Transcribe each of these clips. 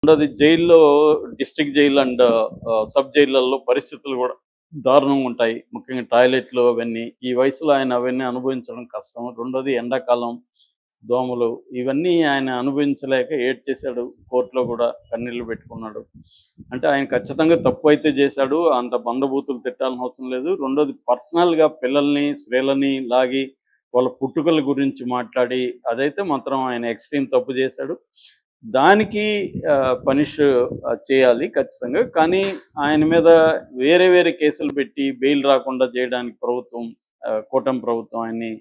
రెండోది జైల్లో district jail and sub జైళ్ళల్లో పరిస్థితులు కూడా దారుణంగా ఉంటాయి. ముఖ్యంగా టాయిలెట్లు అవన్నీ. ఈ వయసులో ఆయన అవన్నీ అనుభవించడం కష్టం. రెండోది ఎండాకాలం, దోమలు ఇవన్నీ ఆయన అనుభవించలేక ఏడ్చేశాడు. కోర్టులో కూడా కన్నీళ్లు పెట్టుకున్నాడు. అంటే ఆయన ఖచ్చితంగా తప్పు అయితే చేశాడు. అంత బండబూతులు తిట్టాల్సిన అవసరం లేదు. రెండోది పర్సనల్‌గా పిల్లల్ని, స్త్రీలని లాగి వాళ్ళ పుట్టుకల గురించి మాట్లాడి అదైతే మాత్రం ఆయన ఎక్స్‌ట్రీమ్ తప్పు చేశాడు. దానికి పనిష్ చేయాలి ఖచ్చితంగా. కానీ ఆయన మీద వేరే వేరే కేసులు పెట్టి బెయిల్ రాకుండా చేయడానికి ప్రభుత్వం కూటమి ప్రభుత్వం ఆయన్ని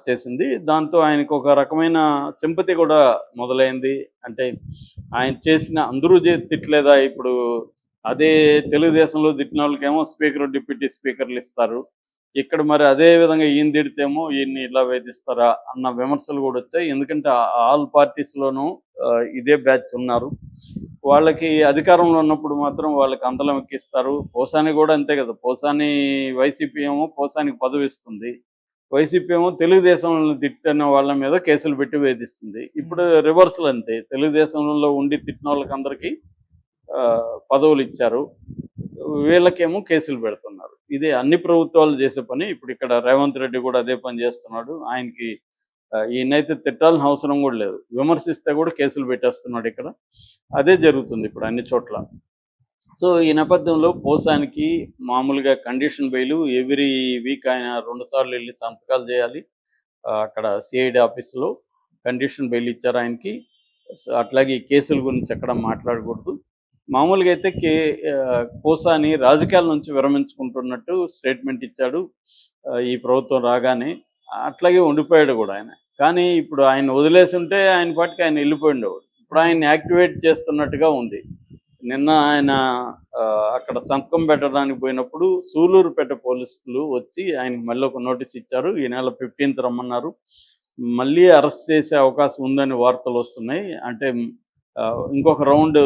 చేసింది. దాంతో ఆయనకు ఒక రకమైన సింపతి కూడా మొదలైంది. అంటే ఆయన చేసిన అందరూ తిట్టలేదా ఇప్పుడు అదే తెలుగుదేశంలో తిట్టినోళ్ళకేమో స్పీకరు, డిప్యూటీ స్పీకర్‌లు ఇస్తారు. ఇక్కడ మరి అదే విధంగా ఈయన తిడితేమో ఈయన్ని ఇలా వేధిస్తారా అన్న విమర్శలు కూడా వచ్చాయి. ఎందుకంటే ఆల్ పార్టీస్‌లోనూ ఇదే బ్యాచ్ ఉన్నారు. వాళ్ళకి అధికారంలో ఉన్నప్పుడు మాత్రం వాళ్ళకి అందలం ఎక్కిస్తారు. పోసాని కూడా అంతే కదా! పోసాని వైసీపీ ఏమో పోసానికి పదవిస్తుంది. వైసీపీ ఏమో తెలుగుదేశంలో తిట్టిన వాళ్ళ మీద కేసులు పెట్టి వేధిస్తుంది. ఇప్పుడు రివర్సల్ అంతే. తెలుగుదేశంలో ఉండి తిట్టినోళ్ళకందరికీ పదవులు ఇచ్చారు. వీళ్ళకేమో కేసులు పెడుతున్నారు. ఇదే అన్ని ప్రభుత్వాలు చేసే పని. ఇప్పుడు ఇక్కడ రేవంత్ రెడ్డి కూడా అదే పని చేస్తున్నాడు. ఆయనకి ఈయనైతే తిట్టాల్సిన అవసరం కూడా లేదు. విమర్శిస్తే కూడా కేసులు పెట్టేస్తున్నాడు ఇక్కడ. అదే జరుగుతుంది ఇప్పుడు అన్ని చోట్ల. సో ఈ నేపథ్యంలో పోసానికి మామూలుగా కండిషన్ బెయిల్ ఎవ్రీ వీక్ ఆయన 2 సార్లు వెళ్ళి సంతకాలు చేయాలి. అక్కడ సిఐడి ఆఫీసులో కండిషన్ బెయిల్ ఇచ్చారు ఆయనకి. అట్లాగే ఈ కేసుల గురించి ఎక్కడ మాట్లాడకూడదు. మామూలుగా అయితే పోసాని రాజకీయాల నుంచి విరమించుకుంటున్నట్టు స్టేట్మెంట్ ఇచ్చాడు ఈ ప్రభుత్వం రాగానే. అట్లాగే ఉండిపోయాడు కూడా ఆయన. కానీ ఇప్పుడు ఆయన వదిలేసి ఉంటే ఆయన పాటికి ఆయన వెళ్ళిపోయి ఉండేవాడు. ఇప్పుడు ఆయన యాక్టివేట్ చేస్తున్నట్టుగా ఉంది. నిన్న ఆయన అక్కడ సంతకం పెట్టడానికి పోయినప్పుడు సూలూరుపేట పోలీసులు వచ్చి ఆయనకి మళ్ళీ ఒక నోటీస్ ఇచ్చారు. ఈ నెల 15th రమ్మన్నారు. మళ్ళీ అరెస్ట్ చేసే అవకాశం ఉందని వార్తలు వస్తున్నాయి. అంటే ఇంకొక రౌండ్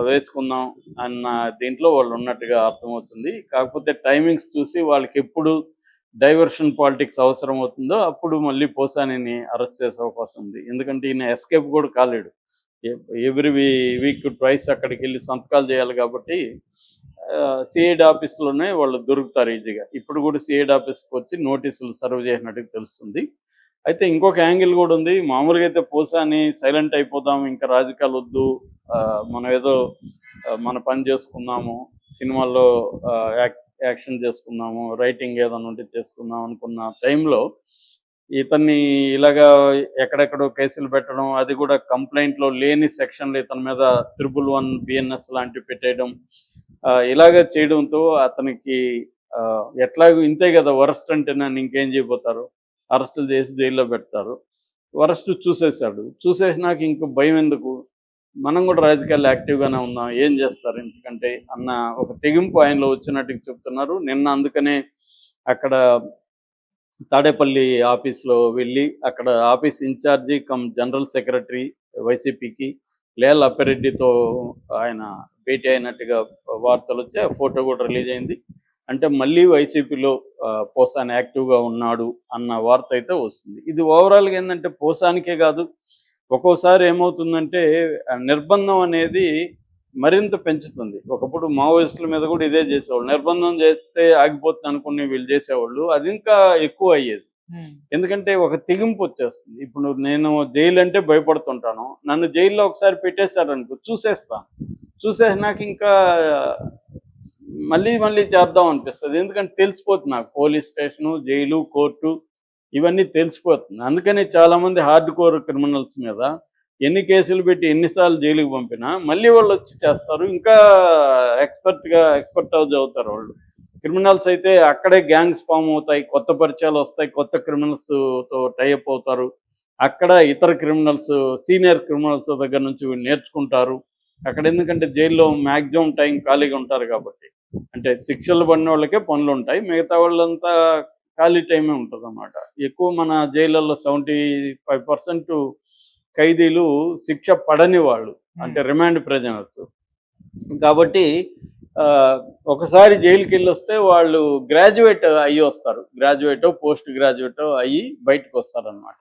వేసుకుందాం అన్న దీంట్లో వాళ్ళు ఉన్నట్టుగా అర్థమవుతుంది. కాకపోతే టైమింగ్స్ చూసి వాళ్ళకి ఎప్పుడు డైవర్షన్ పాలిటిక్స్ అవసరం అవుతుందో అప్పుడు మళ్ళీ పోసానిని అరెస్ట్ చేసే అవకాశం ఉంది. ఎందుకంటే ఈయన ఎస్కేప్ కూడా కాలేడు. ఎవ్రీ వీక్ ట్వైస్ అక్కడికి వెళ్ళి సంతకాలు చేయాలి కాబట్టి సిఐడి ఆఫీస్లోనే వాళ్ళు దొరుకుతారు ఈజీగా. ఇప్పుడు కూడా సిఐడి ఆఫీస్కి వచ్చి నోటీసులు సర్వ్ చేసినట్టుగా తెలుస్తుంది. అయితే ఇంకొక యాంగిల్ కూడా ఉంది. మామూలుగా అయితే పోసాని సైలెంట్ అయిపోదాం, ఇంకా రాజకీయాలు వద్దు, మనం ఏదో మన పని చేసుకుందాము, సినిమాల్లో యాక్షన్ చేసుకుందాము, రైటింగ్ ఏదైనా ఉంటే చేసుకుందాం అనుకున్న టైంలో ఇతన్ని ఇలాగా ఎక్కడెక్కడో కేసులు పెట్టడం, అది కూడా కంప్లైంట్లో లేని సెక్షన్లు ఇతని మీద 111 బిఎన్ఎస్ లాంటివి పెట్టేయడం, ఇలాగ చేయడంతో అతనికి ఎట్లాగో ఇంతే కదా, వరస్ట్ అంటే నన్ను ఇంకేం చేయబోతారు, అరెస్టులు చేసి జైల్లో పెడతారు. వరస్ట్ చూసేశాడు. చూసేసినాక ఇంక భయం ఎందుకు, మనం కూడా రాజకీయాల్లో యాక్టివ్గానే ఉన్నాం, ఏం చేస్తారు ఎందుకంటే అన్న ఒక తెగింపు ఆయనలో వచ్చినట్టుగా చెప్తున్నారు. నిన్న అందుకనే అక్కడ తాడేపల్లి ఆఫీస్లో వెళ్ళి అక్కడ office incharge cum general secretary వైసీపీకి లేల్ అప్పిరెడ్డితో ఆయన భేటీ అయినట్టుగా వార్తలు వచ్చి ఆ ఫోటో కూడా రిలీజ్ అయింది. అంటే మళ్ళీ వైసీపీలో పోసాని యాక్టివ్గా ఉన్నాడు అన్న వార్త అయితే వస్తుంది. ఇది ఓవరాల్గా ఏంటంటే పోసానికే కాదు, ఒక్కోసారి ఏమవుతుందంటే నిర్బంధం అనేది మరింత పెంచుతుంది. ఒకప్పుడు మావోయిస్టుల మీద కూడా ఇదే చేసేవాళ్ళు. నిర్బంధం చేస్తే ఆగిపోతుంది అనుకుని వీళ్ళు చేసేవాళ్ళు. అది ఇంకా ఎక్కువ అయ్యేది. ఎందుకంటే ఒక తెగింపు వచ్చేస్తుంది. ఇప్పుడు నేను జైలు అంటే భయపడుతుంటాను. నన్ను జైల్లో ఒకసారి పెట్టేశారనుకో చూసేస్తాను. చూసేసినాక ఇంకా మళ్ళీ మళ్ళీ చేద్దాం అనిపిస్తుంది. ఎందుకంటే తెలిసిపోతుంది నాకు పోలీస్ స్టేషను, జైలు, కోర్టు ఇవన్నీ తెలిసిపోతుంది. అందుకని చాలామంది హార్డ్ కోర్ క్రిమినల్స్ మీద ఎన్ని కేసులు పెట్టి ఎన్నిసార్లు జైలుకి పంపినా మళ్ళీ వాళ్ళు వచ్చి చేస్తారు. ఇంకా ఎక్స్పర్ట్ అవుతారు వాళ్ళు. క్రిమినల్స్ అయితే అక్కడే గ్యాంగ్స్ ఫామ్ అవుతాయి, కొత్త పరిచయాలు వస్తాయి, కొత్త క్రిమినల్స్తో టైఅప్ అవుతారు. అక్కడ ఇతర క్రిమినల్స్, సీనియర్ క్రిమినల్స్ దగ్గర నుంచి నేర్చుకుంటారు. అక్కడ ఎందుకంటే జైల్లో మ్యాక్సిమం టైం ఖాళీగా ఉంటారు కాబట్టి, అంటే శిక్షలు పడిన వాళ్ళకే పనులు ఉంటాయి, మిగతా వాళ్ళంతా ఖాళీ టైమే ఉంటుంది అన్నమాట. ఎక్కువ మన జైళ్ళల్లో 75% ఖైదీలు శిక్ష పడని వాళ్ళు, అంటే రిమాండ్ ప్రిజనర్స్ కాబట్టి ఒకసారి జైలుకి వెళ్ళి వస్తే వాళ్ళు గ్రాడ్యుయేట్ అయ్యి వస్తారు. గ్రాడ్యుయేటో పోస్ట్ గ్రాడ్యుయేటో అయ్యి బయటకు వస్తారనమాట.